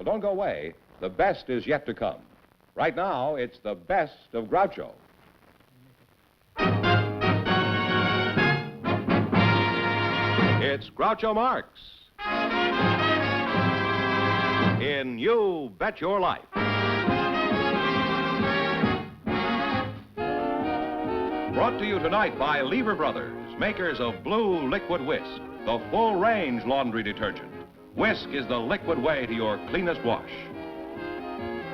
Well, don't go away. The best is yet to come. Right now, it's the best of Groucho. It's Groucho Marx in You Bet Your Life. Brought to you tonight by Lever Brothers, makers of Blue Liquid Whisk, the full-range laundry detergent. Whisk is the liquid way to your cleanest wash.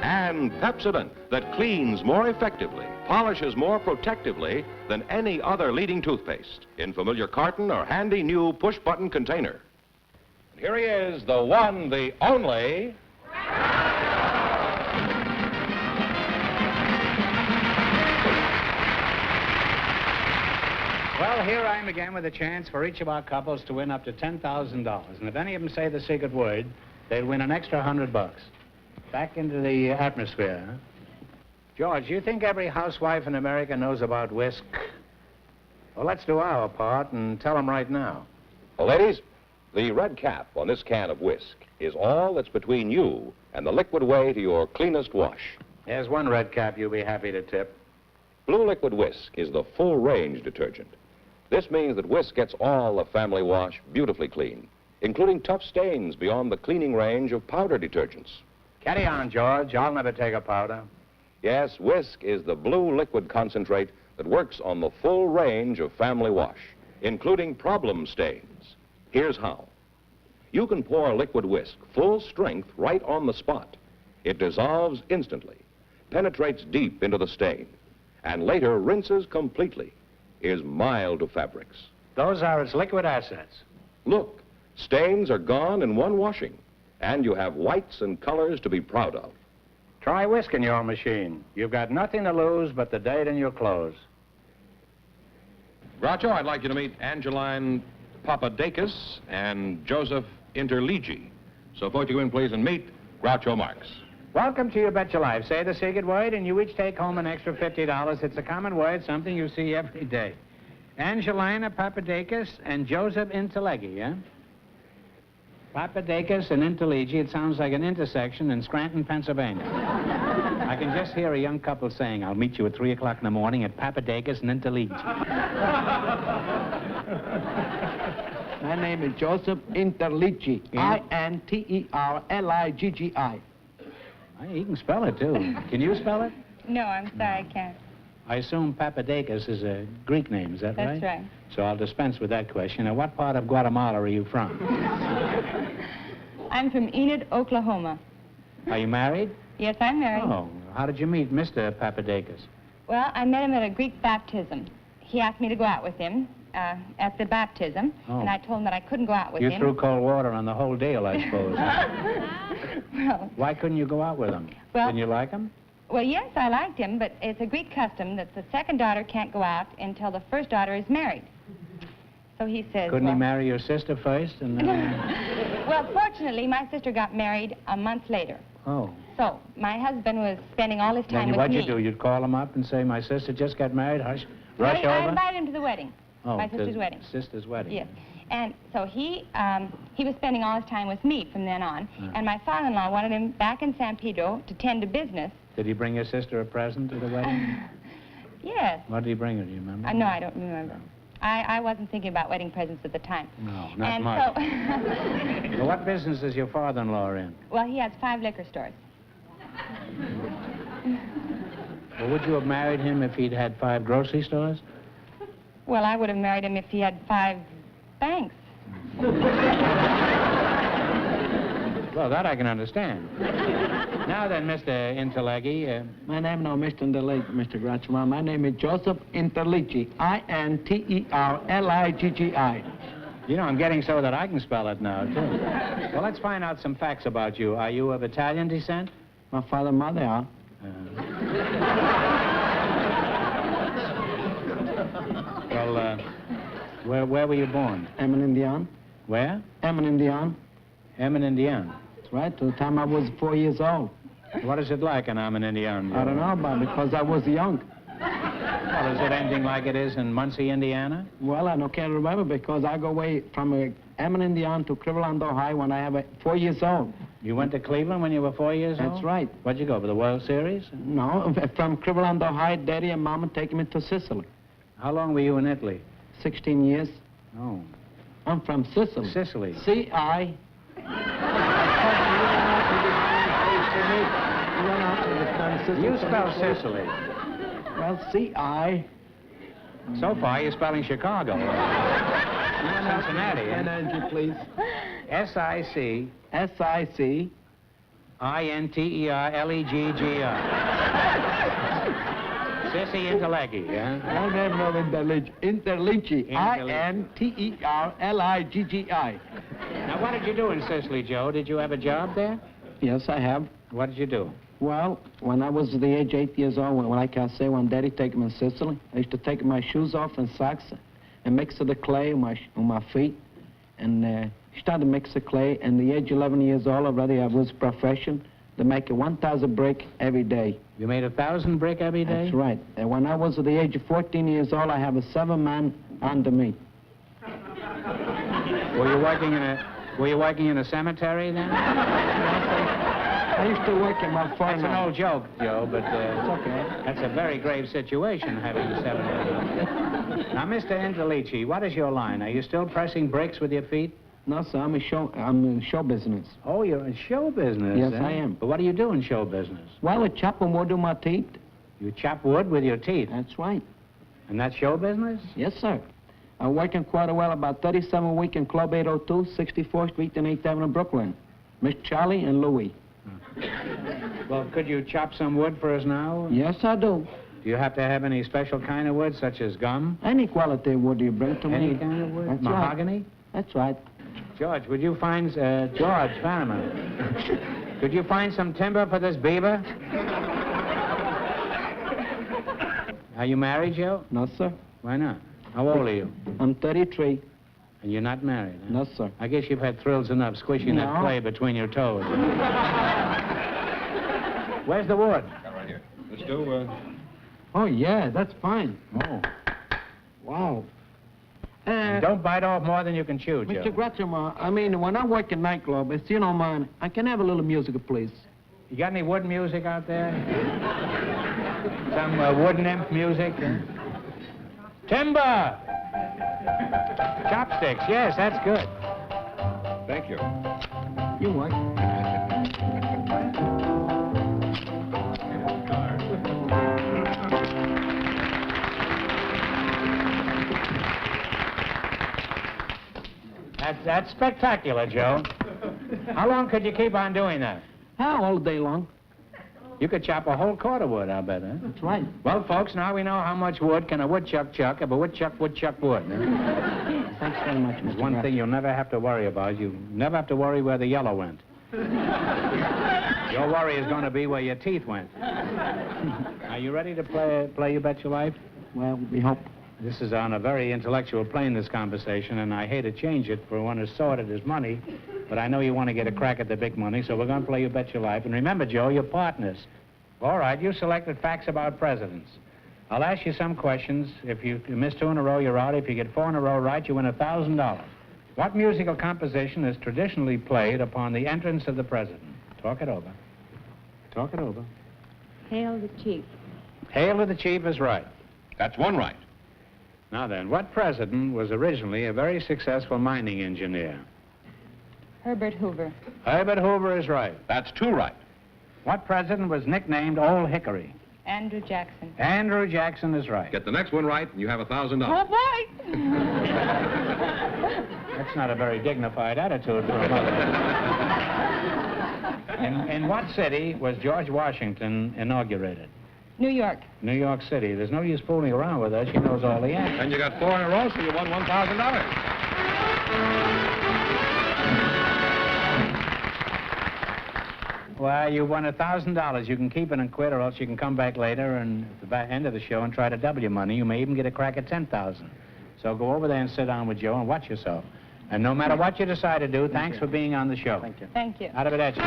And Pepsodent, that cleans more effectively, polishes more protectively than any other leading toothpaste in familiar carton or handy new push-button container. And here he is, the one, the only... Well, here I am again with a chance for each of our couples to win up to $10,000. And if any of them say the secret word, they'll win an extra $100. Back into the atmosphere, huh? George, you think every housewife in America knows about Whisk? Well, let's do our part and tell them right now. Well, ladies, the red cap on this can of Whisk is all that's between you and the liquid way to your cleanest wash. There's one red cap you'll be happy to tip. Blue Liquid Whisk is the full-range detergent. This means that Whisk gets all the family wash beautifully clean, including tough stains beyond the cleaning range of powder detergents. Carry on, George. I'll never take a powder. Yes, Whisk is the blue liquid concentrate that works on the full range of family wash, including problem stains. Here's how. You can pour liquid Whisk full strength right on the spot. It dissolves instantly, penetrates deep into the stain, and later rinses completely, is mild to fabrics. Those are its liquid assets. Look, stains are gone in one washing, and you have whites and colors to be proud of. Try Whisk in your machine. You've got nothing to lose but the date in your clothes. Groucho, I'd like you to meet Angeline Papadakis and Joseph Interligi. So vote you in, please, and meet Groucho Marx. Welcome to You Bet Your Life. Say the secret word, and you each take home an extra $50. It's a common word, something you see every day. Angelina Papadakis and Joseph Interligi, yeah? Papadakis and Interligi, it sounds like an intersection in Scranton, Pennsylvania. I can just hear a young couple saying, I'll meet you at 3 o'clock in the morning at Papadakis and Interligi. My name is Joseph Interligi. Yeah? Interliggi. He can spell it, too. Can you spell it? No, I'm sorry, I can't. I assume Papadakis is a Greek name, is that right? That's right. So I'll dispense with that question. Now, what part of Guatemala are you from? I'm from Enid, Oklahoma. Are you married? Yes, I'm married. Oh, how did you meet Mr. Papadakis? Well, I met him at a Greek baptism. He asked me to go out with him at the baptism, and I told him that I couldn't go out with him. You threw cold water on the whole deal, I suppose. Well, why couldn't you go out with him? Well, didn't you like him? Well, yes, I liked him, but it's a Greek custom that the second daughter can't go out until the first daughter is married. So he says... Couldn't he marry your sister first? And then... Well, fortunately, my sister got married a month later. Oh. So my husband was spending all his time with me. What'd you do? You'd call him up and say, my sister just got married, rush over? I invited him to the wedding. Oh, my sister's wedding. Sister's wedding. Yes. And so he was spending all his time with me from then on. And my father-in-law wanted him back in San Pedro to tend to business. Did he bring your sister a present to the wedding? Yes. What did he bring her, do you remember? No, I don't remember. I wasn't thinking about wedding presents at the time. No, not much. So well, what business is your father-in-law in? Well, he has 5 liquor stores. Well, would you have married him if he'd had 5 grocery stores? Well, I would have married him if he had 5 banks. Well, that I can understand. Now then, Mr. Interligi, My name, no, Mr. Interligi, Mr. Groucho. My name is Joseph Interligi. Interliggi. You know, I'm getting so that I can spell it now, too. Well, let's find out some facts about you. Are you of Italian descent? My father and mother are. Well, where were you born? Emin Indian. Where? Emin Indian. Emin Indian. That's right, till the time I was 4 years old. What is it like in Emin Indian? I don't know about it, because I was young. Well, is it anything like it is in Muncie, Indiana? Well, I can't remember, because I go away from Emin Indian to Cleveland, Ohio when I have 4 years old. You went to Cleveland when you were 4 years old? That's right. What'd you go, for the World Series? No, from Cleveland, Ohio, Daddy and Mama take me to Sicily. How long were you in Italy? 16 years. Oh. I'm from Sicily. Sicily. C-I... You spell Sicily. Well, C-I... So far, you're spelling Chicago. Cincinnati. Energy, please. S-I-C... S-I-C... I-N-T-E-R-L-E-G-G-I. Sissy Interleggy, yeah? I never know Interlici. I-N-T-E-R-L-I-G-G-I. Now, what did you do in Sicily, Joe? Did you have a job there? Yes, I have. What did you do? Well, when I was the age 8 years old, like I say, when Daddy take me to Sicily, I used to take my shoes off and socks and mix the clay on my feet. And started to mix the clay. And the age 11 years old already, I was profession to make a 1,000 brick every day. You made 1,000 brick every day? That's right. And when I was at the age of 14 years old, I have a 7-man under me. Were you working in a cemetery then? I used to work in my farm. That's an old joke, Joe, but It's okay. that's a very grave situation, having 7 men. Now, Mr. Interlici, what is your line? Are you still pressing bricks with your feet? No, sir, I'm in show business. Oh, you're in show business, Yes, eh? I am. But what do you do in show business? Well, I chop wood with my teeth. You chop wood with your teeth. That's right. And that's show business? Yes, sir. I'm working quite a while, about 37 a week in Club 802, 64th Street and 8th Avenue, Brooklyn. Miss Charlie and Louie. Well, could you chop some wood for us now? Yes, I do. Do you have to have any special kind of wood, such as gum? Any quality of wood do you bring to me? Any kind of wood? That's Mahogany? Right. That's right. George, would you find... George Fanaman. Could you find some timber for this beaver? Are you married, Joe? No, sir. Why not? How old are you? I'm 33. And you're not married, huh? No, sir. I guess you've had thrills enough squishing that No. clay between your toes. Where's the wood? Got right here. Let's do, Oh, yeah, that's fine. Oh. Wow. Don't bite off more than you can chew, Joe. Mr. Gretchen, I mean, when I work in nightclub, if you don't mind, I can have a little music, please. You got any wood music out there? Some wood nymph music? Timber! Chopsticks, yes, that's good. thank you. You work. That's spectacular, Joe. How long could you keep on doing that? How all day long? You could chop a whole cord of wood, I'll bet, huh? That's right. Well, folks, now we know how much wood can a woodchuck chuck if a woodchuck would. Thanks very much, Mr. There's one Gretchen. thing you'll never have to worry about. You never have to worry where the yellow went. Your worry is going to be where your teeth went. Are you ready to play You Bet Your Life? Well, we hope. This is on a very intellectual plane, this conversation, and I hate to change it for one as sordid as money, but I know you want to get a crack at the big money, so we're going to play You Bet Your Life. And remember, Joe, you're partners. All right, you selected facts about presidents. I'll ask you some questions. If you miss 2 in a row, you're out. If you get 4 in a row right, you win $1,000. What musical composition is traditionally played upon the entrance of the president? Talk it over. Talk it over. Hail the chief. Hail to the Chief is right. That's one right. Now then, what president was originally a very successful mining engineer? Herbert Hoover. Herbert Hoover is right. That's 2 right. What president was nicknamed Old Hickory? Andrew Jackson. Andrew Jackson is right. Get the next one right, and you have $1,000. Oh, boy! That's not a very dignified attitude for a mother. In what city was George Washington inaugurated? New York. New York City. There's no use fooling around with her. She knows all the answers. And you got 4 in a row, so you won $1,000. Well, you won $1,000. You can keep it and quit, or else you can come back later and at the end of the show and try to double your money. You may even get a crack at $10,000. So go over there and sit down with Joe and watch yourself. And no matter what you decide to do, thanks for being on the show. Thank you. Thank you. Arrivederci.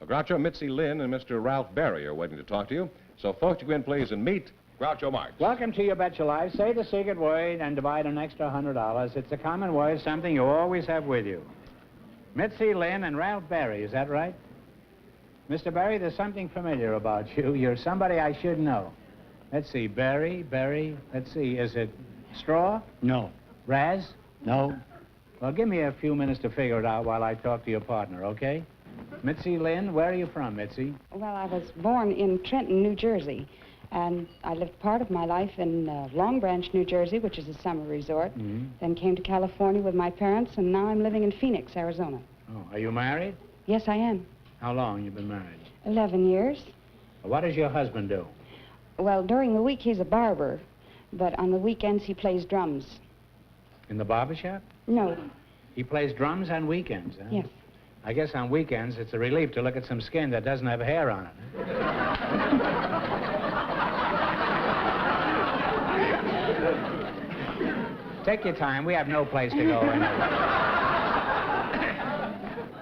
Groucho, Mitzi Lynn, and Mr. Ralph Berry are waiting to talk to you. So, folks, you go in, please, and meet Groucho Marx. Welcome to You Bet Your Life. Say the secret word and divide an extra $100. It's a common word, something you always have with you. Mitzi Lynn and Ralph Berry, is that right? Mr. Berry, there's something familiar about you. You're somebody I should know. Let's see, Berry, let's see, is it Straw? No. Raz? No. Well, give me a few minutes to figure it out while I talk to your partner, okay? Mitzi Lynn, where are you from, Mitzi? Well, I was born in Trenton, New Jersey, and I lived part of my life in Long Branch, New Jersey, which is a summer resort. Then came to California with my parents, and now I'm living in Phoenix, Arizona. Oh, are you married? Yes, I am. How long you been married? 11 years. What does your husband do? Well, during the week he's a barber, but on the weekends he plays drums. In the barber shop? No. He plays drums on weekends, huh? Yes. I guess on weekends it's a relief to look at some skin that doesn't have hair on it. Take your time. We have no place to go anyway.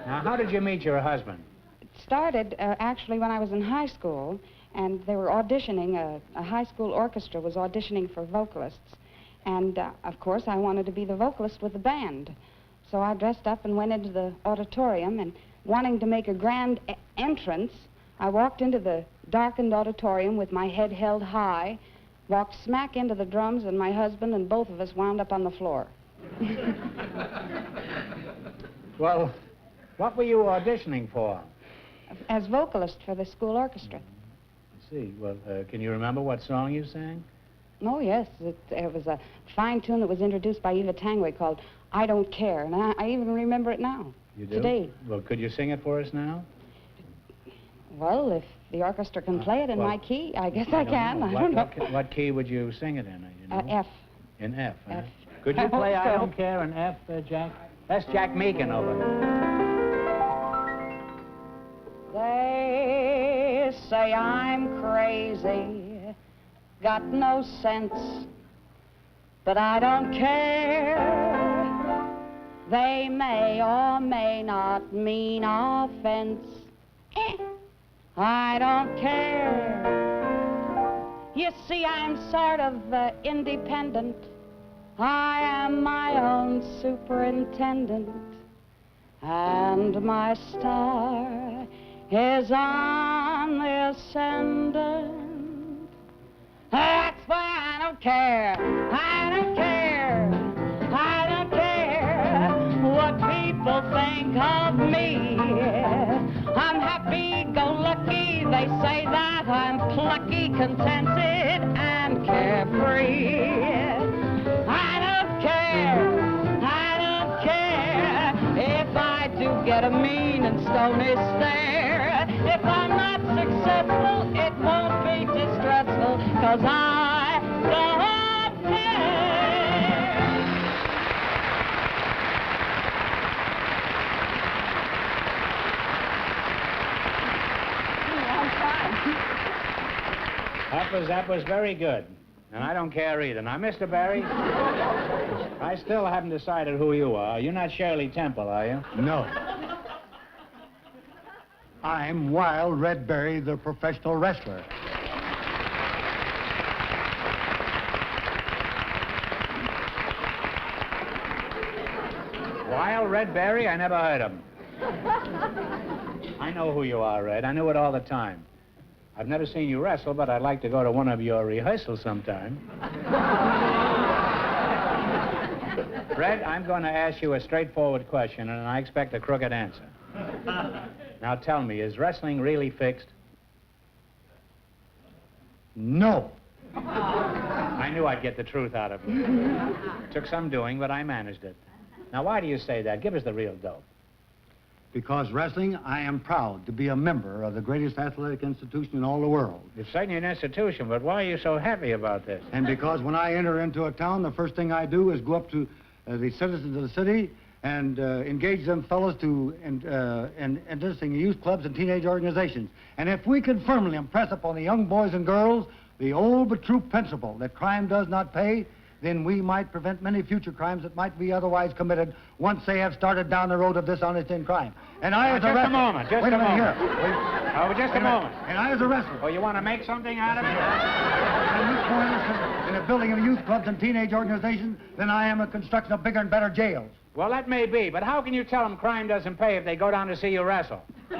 Now, how did you meet your husband? It started actually when I was in high school, and they were auditioning, a high school orchestra was auditioning for vocalists. And, of course, I wanted to be the vocalist with the band. So I dressed up and went into the auditorium, and wanting to make a grand entrance, I walked into the darkened auditorium with my head held high, walked smack into the drums, and my husband and both of us wound up on the floor. Well, what were you auditioning for? As vocalist for the school orchestra. Let's see. Well, can you remember what song you sang? Oh, yes. It was a fine tune that was introduced by Eva Tangway called I Don't Care, and I even remember it now. You do? Today. Well, could you sing it for us now? Well, if the orchestra can play it in well, my key, I guess I can. know. I don't know. What key would you sing it in? You know? F. In F, huh? F. Could you play I So. Don't Care in F, Jack? That's Jack Meakin over there. They say I'm crazy, got no sense, but I don't care. They may or may not mean offense. I don't care. You see, I'm sort of independent. I am my own superintendent, and my star is on the ascendant. That's why I don't care. I don't care. I don't care what people think of me. I'm happy-go-lucky. They say that I'm plucky, contented, and carefree. I don't care. I don't care if I do get a mean and stony stare. If I'm not successful, it won't be distressful, 'cause I don't care. That was very good. And I don't care either. Now, Mr. Barry, I still haven't decided who you are. You're not Shirley Temple, are you? No. I'm Wild Red Berry, the professional wrestler. Wild Red Berry? I never heard of him. I know who you are, Red. I knew it all the time. I've never seen you wrestle, but I'd like to go to one of your rehearsals sometime. Red, I'm going to ask you a straightforward question, and I expect a crooked answer. Now tell me, is wrestling really fixed? No. I knew I'd get the truth out of you. Took some doing, but I managed it. Now, why do you say that? Give us the real dope. Because wrestling, I am proud to be a member of the greatest athletic institution in all the world. It's certainly an institution, but why are you so happy about this? And because when I enter into a town, the first thing I do is go up to the citizens of the city and engage them fellows to interesting youth clubs and teenage organizations. And if we can firmly impress upon the young boys and girls the old but true principle that crime does not pay, then we might prevent many future crimes that might be otherwise committed once they have started down the road of dishonest in crime. And I, as a wrestler... Just a moment, just a moment. Here. Oh, just a moment. And I, as a wrestler... Oh, you want to make something out of it? more interested in the building of youth clubs and teenage organizations than I am in construction of bigger and better jails. Well, that may be, but how can you tell them crime doesn't pay if they go down to see you wrestle? Will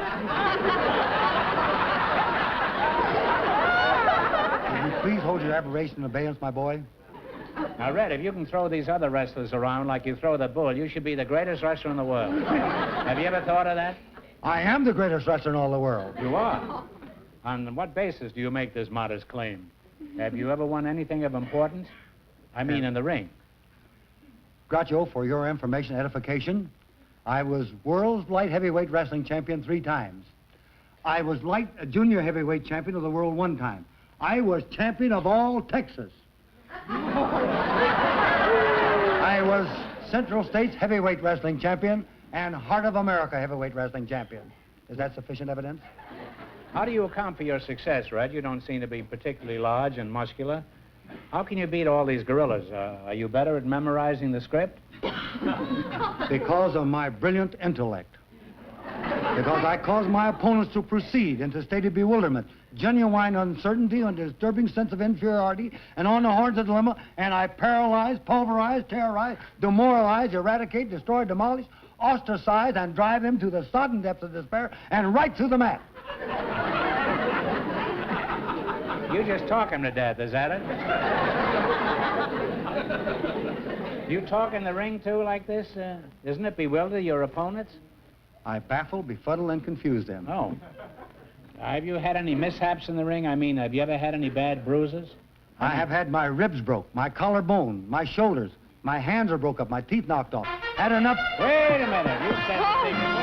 you please hold your aberration in abeyance, my boy? Now, Red, if you can throw these other wrestlers around like you throw the bull, you should be the greatest wrestler in the world. Have you ever thought of that? I am the greatest wrestler in all the world. You are. On what basis do you make this modest claim? Have you ever won anything of importance? I mean, in the ring. Groucho, for your information and edification, I was world's light heavyweight wrestling champion 3 times. I was junior heavyweight champion of the world 1 time. I was champion of all Texas. I was Central States heavyweight wrestling champion and Heart of America heavyweight wrestling champion. Is that sufficient evidence? How do you account for your success, Red? You don't seem to be particularly large and muscular. How can you beat all these gorillas? Are you better at memorizing the script? Because of my brilliant intellect. Because I cause my opponents to proceed into a state of bewilderment, genuine uncertainty, and a disturbing sense of inferiority, and on the horns of dilemma, and I paralyze, pulverize, terrorize, demoralize, eradicate, destroy, demolish, ostracize, and drive them to the sodden depths of despair and right through the mat. You just talk him to death, is that it? You talk in the ring, too, like this? Doesn't it bewilder your opponents? I baffle, befuddle, and confuse them. Oh. Have you had any mishaps in the ring? I mean, have you ever had any bad bruises? I have had my ribs broke, my collarbone, my shoulders, my hands are broke up, my teeth knocked off. Had enough... Wait a minute. You said the secret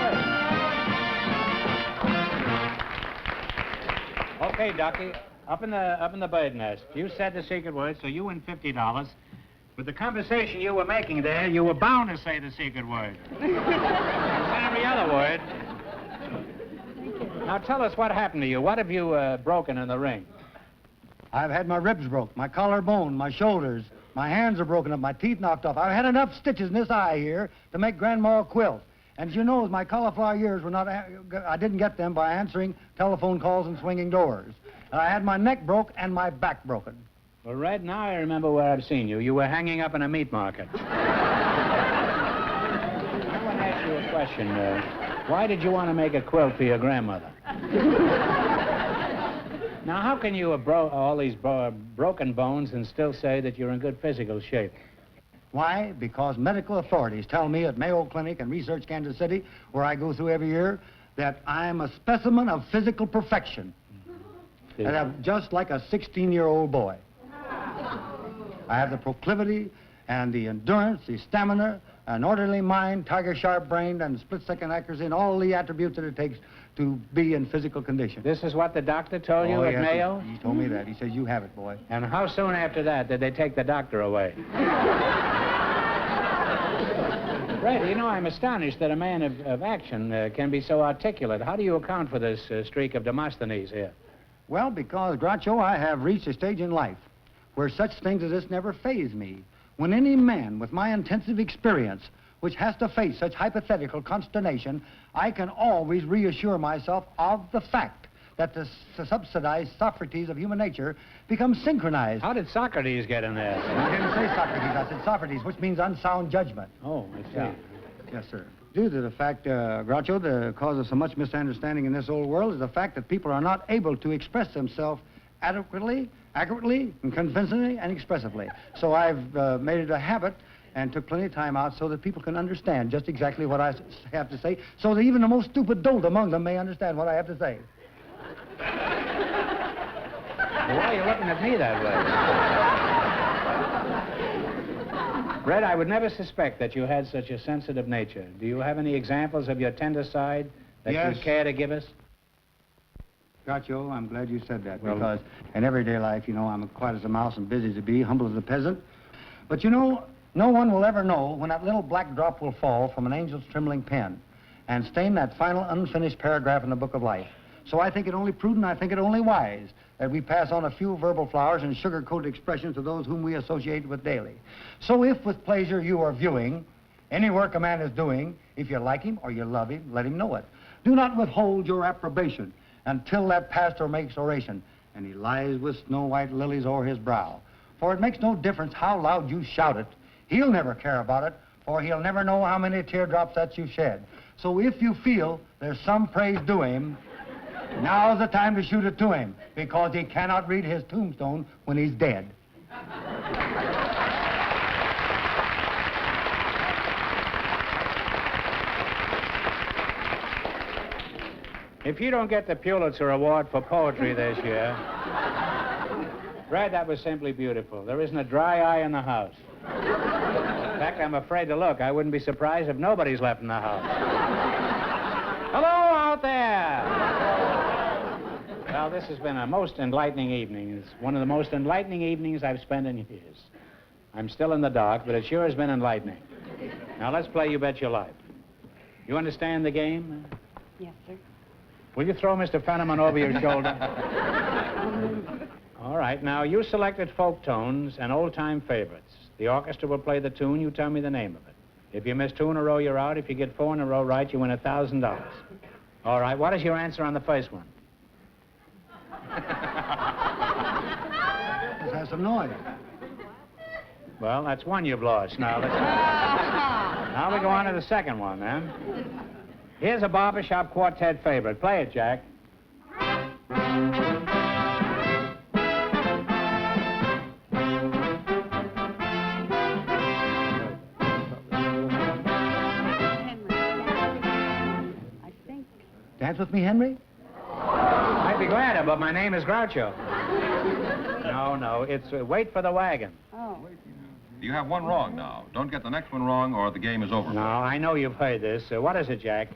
word. Okay, Ducky. Up in the bird nest. You said the secret word, so you win $50. With the conversation you were making there, you were bound to say the secret word. Every other word. Now tell us what happened to you. What have you broken in the ring? I've had my ribs broke, my collarbone, my shoulders, my hands are broken up, my teeth knocked off. I've had enough stitches in this eye here to make Grandma a quilt. And as you know, my cauliflower years were not... I didn't get them by answering telephone calls and swinging doors. And I had my neck broke and my back broken. Well, Red, now I remember where I've seen you. You were hanging up in a meat market. I want to ask you a question. Why did you want to make a quilt for your grandmother? Now, how can you have all these broken bones and still say that you're in good physical shape? Why? Because medical authorities tell me at Mayo Clinic and Research Kansas City, where I go through every year, that I'm a specimen of physical perfection. And I'm just like a 16-year-old boy. I have the proclivity and the endurance, the stamina, an orderly mind, tiger-sharp-brained, and split-second accuracy, and all the attributes that it takes to be in physical condition. This is what the doctor told you at Mayo? He told me that. He says, you have it, boy. And how soon after that did they take the doctor away? Red, you know, I'm astonished that a man of action can be so articulate. How do you account for this streak of Demosthenes here? Well, because, Groucho, I have reached a stage in life where such things as this never faze me. When any man with my intensive experience, which has to face such hypothetical consternation, I can always reassure myself of the fact that the subsidized Socrates of human nature becomes synchronized. How did Socrates get in there? I didn't say Socrates, I said Socrates, which means unsound judgment. Oh, I see. Yeah. Yes, sir. Due to the fact, Groucho, the cause of so much misunderstanding in this old world is the fact that people are not able to express themselves adequately, accurately, and convincingly, and expressively. So I've made it a habit and took plenty of time out so that people can understand just exactly what I have to say, so that even the most stupid dolt among them may understand what I have to say. Well, why are you looking at me that way? Red, I would never suspect that you had such a sensitive nature. Do you have any examples of your tender side that you'd care to give us? Groucho, I'm glad you said that, because in everyday life, you know, I'm quiet as a mouse and busy as a bee, humble as a peasant. But you know, no one will ever know when that little black drop will fall from an angel's trembling pen and stain that final unfinished paragraph in the book of life. So I think it only prudent, I think it only wise that we pass on a few verbal flowers and sugar-coated expressions to those whom we associate with daily. So if with pleasure you are viewing any work a man is doing, if you like him or you love him, let him know it. Do not withhold your approbation until that pastor makes oration. and he lies with snow white lilies o'er his brow. For it makes no difference how loud you shout it, he'll never care about it, for he'll never know how many teardrops that you shed. So if you feel there's some praise due him, now's the time to shoot it to him, because he cannot read his tombstone when he's dead. If you don't get the Pulitzer Award for poetry this year, Brad, that was simply beautiful. There isn't a dry eye in the house. In fact, I'm afraid to look. I wouldn't be surprised if nobody's left in the house. Hello out there! Well, this has been a most enlightening evening. It's one of the most enlightening evenings I've spent in years. I'm still in the dark, but it sure has been enlightening. Now, let's play You Bet Your Life. You understand the game? Yes, sir. Will you throw Mr. Fenneman over your shoulder? All right. Now, you selected folk tones and old-time favorites. The orchestra will play the tune. You tell me the name of it. If you miss 2 in a row, you're out. If you get 4 in a row right, you win $1,000. All right. What is your answer on the first one? Let's have some noise. Well, that's one you've lost. Now, now we go on to the second one, then. Here's a barbershop quartet favorite. Play it, Jack. I think. Dance with me, Henry? I'd be glad to, but my name is Groucho. No, it's Wait for the Wagon. Oh. You have one wrong now. Don't get the next one wrong or the game is over. No, I know you've heard this. What is it, Jack?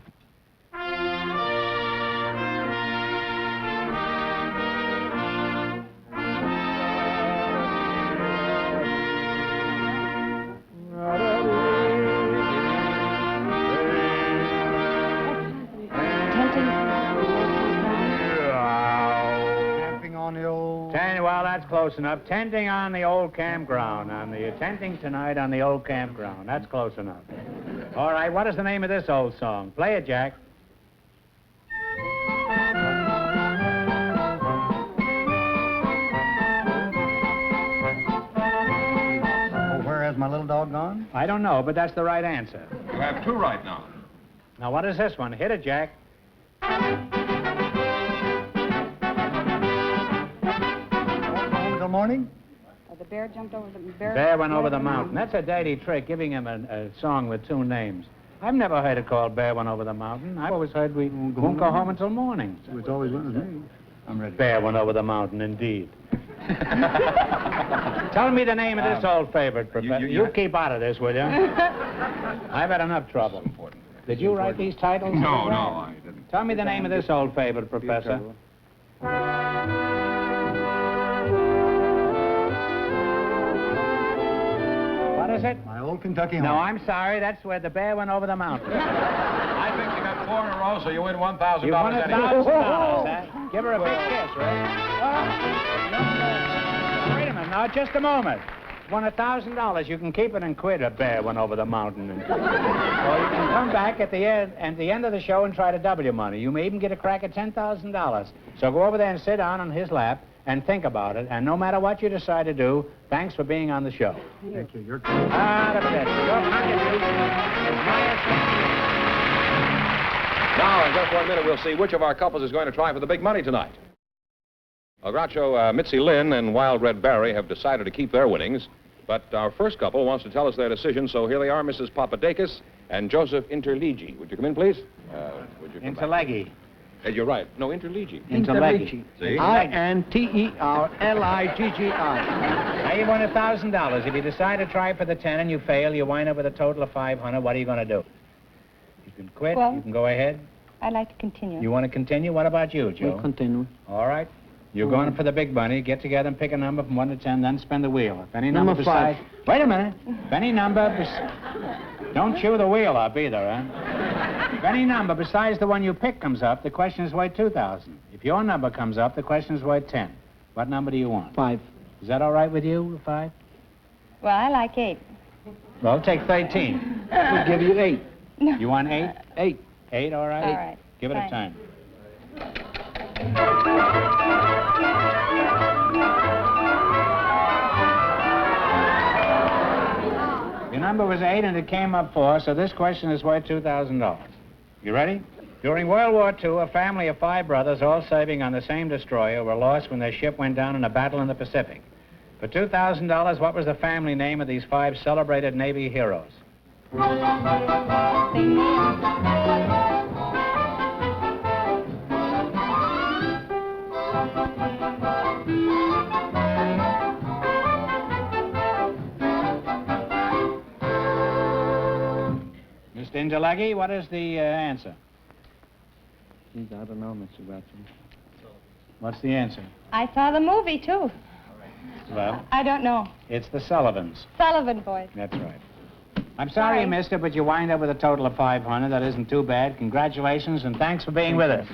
Camping on the old... Well, that's close enough. Tenting on the old campground. Tenting tonight on the old campground. That's close enough. All right, what is the name of this old song? Play it, Jack. Oh, where has my little dog gone? I don't know, but that's the right answer. You have 2 right now. Now, what is this one? Hit it, Jack. Until morning? The bear jumped over the... Bear went over the mountain. That's a dirty trick, giving him a song with 2 names. I've never heard it called Bear Went Over the Mountain. I've always heard we won't go home until morning. It's always went with me. I'm ready. Bear Went Over the Mountain, indeed. Tell me the name of this old favorite, Professor. You keep out of this, will you? I've had enough trouble. Did you write these titles? No, I didn't. Tell me the name of this old favorite, Professor. What is it? My old Kentucky home. No, I'm sorry. That's where the bear went over the mountain. I think you got 4 in a row, so you win $1,000 You won anyway. $1,000, huh? Give her a big kiss, right? Wait a minute now, just a moment. Won $1,000. You can keep it and quit. A bear went over the mountain. Or you can come back at the end of the show and try to double your money. You may even get a crack at $10,000. So go over there and sit down on his lap and think about it. And no matter what you decide to do, thanks for being on the show. Thank you. You're Out of it. Your contribution is my Now, in just 1 minute, we'll see which of our couples is going to try for the big money tonight. Well, Groucho, Mitzi Lynn and Wild Red Barry have decided to keep their winnings, but our first couple wants to tell us their decision, so here they are, Mrs. Papadakis and Joseph Interligi. Would you come in, please? Would you come back? Interlegi. You're right. No, Interligi. Interlegi. See? Interliggi. Now you won $1,000. If you decide to try for the 10 and you fail, you wind up with a total of 500. What are you going to do? You can quit. Well- You can go ahead. I'd like to continue. You want to continue? What about you, Joe? We'll continue. All right. You're going for the big money. Get together and pick a number from 1 to 10, then spin the wheel. If any number, Number 5. besides... Wait a minute. If any number... Don't chew the wheel up either, huh? If any number besides the one you pick comes up, the question is worth $2,000. If your number comes up, the question is worth 10. What number do you want? 5. Is that all right with you, 5? Well, I like 8. Well, take 13. We'll give you 8. You want 8? 8. 8, all right? All right. Give it a Fine. time. number was 8 and it came up 4, so this question is worth $2,000. You ready? During World War II, a family of 5 brothers, all sailing on the same destroyer, were lost when their ship went down in a battle in the Pacific. For $2,000, what was the family name of these 5 celebrated Navy heroes? Mr. Ingelaghi, what is the answer? Geez, I don't know, Mr. Batson. What's the answer? I saw the movie, too. Well, I don't know. it's the Sullivans. Sullivan boys. That's right. I'm sorry you Sorry. missed it, but you wind up with a total of 500. That isn't too bad. Congratulations, and thanks for being with us.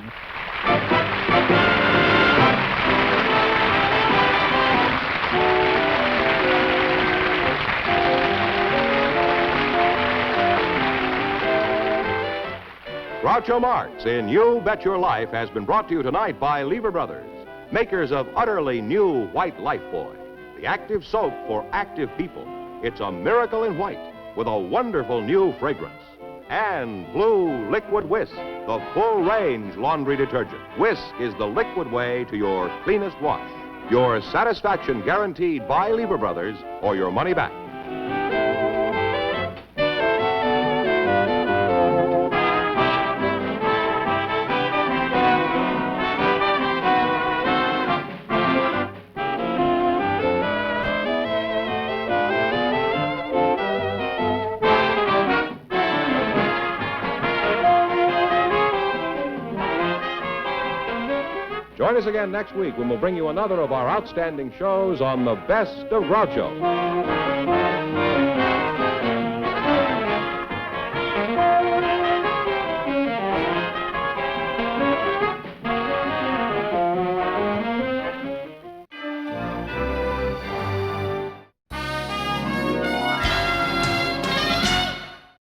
Groucho Marx in You Bet Your Life has been brought to you tonight by Lever Brothers, makers of utterly new White Lifebuoy, the active soap for active people. It's a miracle in white with a wonderful new fragrance. And Blue Liquid Whisk, the full-range laundry detergent. Whisk is the liquid way to your cleanest wash. Your satisfaction guaranteed by Lever Brothers or your money back. Join us again next week when we'll bring you another of our outstanding shows on the best of Groucho.